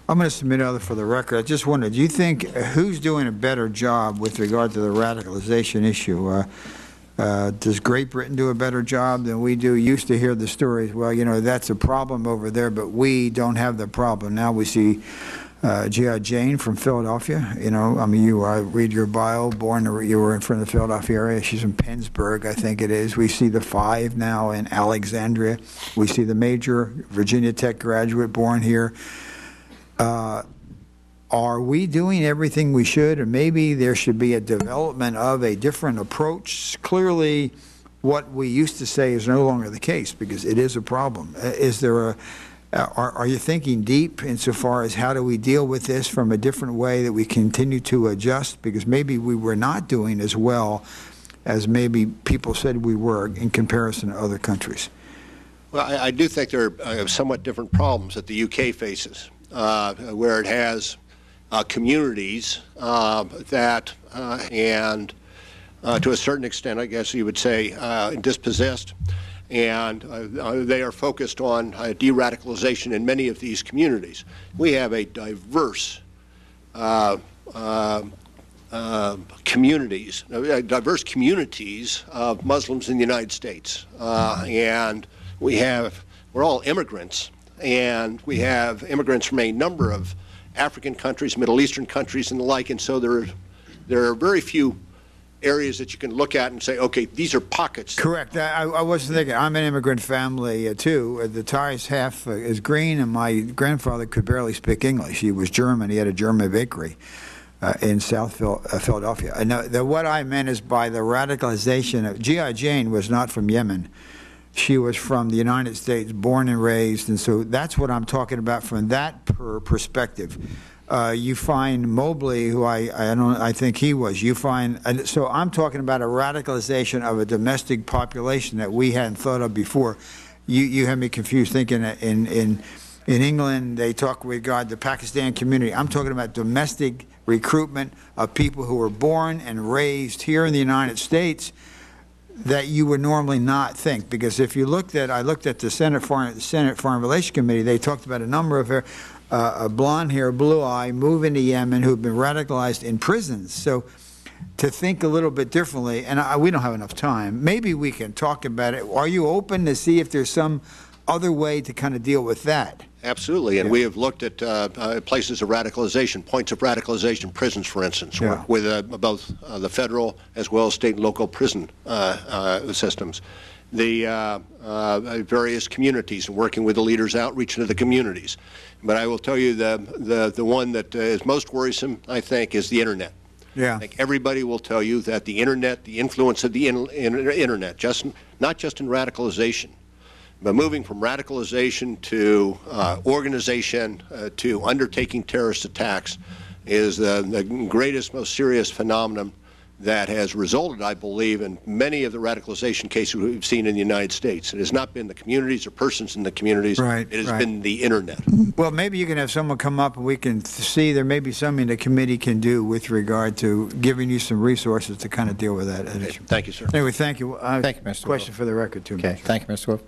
I'm going to submit other for the record. I just wondered, do you think who's doing a better job with regard to the radicalization issue? Does Great Britain do a better job than we do? Used to hear the stories, well, you know, that's a problem over there, but we don't have the problem. Now we see G.I. Jane from Philadelphia. You know, I mean, I read your bio, you were in front of the Philadelphia area. She's from Pennsburg, I think it is. We see the 5 now in Alexandria. We see the major Virginia Tech graduate born here. Are we doing everything we should, or maybe there should be a development of a different approach? Clearly, what we used to say is no longer the case because it is a problem. Is there are you thinking deep insofar as how do we deal with this from a different way that we continue to adjust? Because maybe we were not doing as well as maybe people said we were in comparison to other countries. Well, I do think there are somewhat different problems that the UK faces, where it has communities that, and to a certain extent, I guess you would say, dispossessed, and they are focused on de-radicalization in many of these communities. We have a diverse communities of Muslims in the United States, and we're all immigrants, and we have immigrants from a number of African countries, Middle Eastern countries, and the like, and so there are very few areas that you can look at and say, okay, these are pockets. Correct. I was thinking, I'm an immigrant family too. The Thai's half is green, and my grandfather could barely speak English. He was German. He had a German bakery in South Philadelphia. And what I meant is by the radicalization of G.I. Jane was not from Yemen. She was from the United States, born and raised, and so that's what I'm talking about from that perspective. You find Mobley, who I think he was. You find so I'm talking about a radicalization of a domestic population that we hadn't thought of before. You had me confused thinking that in England they talk with regard to the Pakistan community. I'm talking about domestic recruitment of people who were born and raised here in the United States that you would normally not think, because if you looked at, I looked at the Senate Foreign Relations Committee, they talked about a number of blonde hair, blue eye, moving to Yemen who've been radicalized in prisons. So to think a little bit differently, and we don't have enough time, maybe we can talk about it. Are you open to see if there's some other way to kind of deal with that? Absolutely, and we have looked at places of radicalization, points of radicalization, prisons, for instance, work with both the federal as well as state and local prison systems, the various communities, and working with the leaders outreach into the communities. But I will tell you the one that is most worrisome, I think, is the Internet. Yeah. I think everybody will tell you that the Internet, the influence of the Internet, not just in radicalization, but moving from radicalization to organization to undertaking terrorist attacks is the greatest, most serious phenomenon that has resulted, I believe, in many of the radicalization cases we've seen in the United States. It has not been the communities or persons in the communities. Right, it has been the Internet. Well, maybe you can have someone come up and we can see there may be something the committee can do with regard to giving you some resources to kind of deal with that issue. Thank you, sir. Anyway, thank you. Thank you, Mr. Question Wolf. for the record, too. Okay, thank you, Mr. Wolf.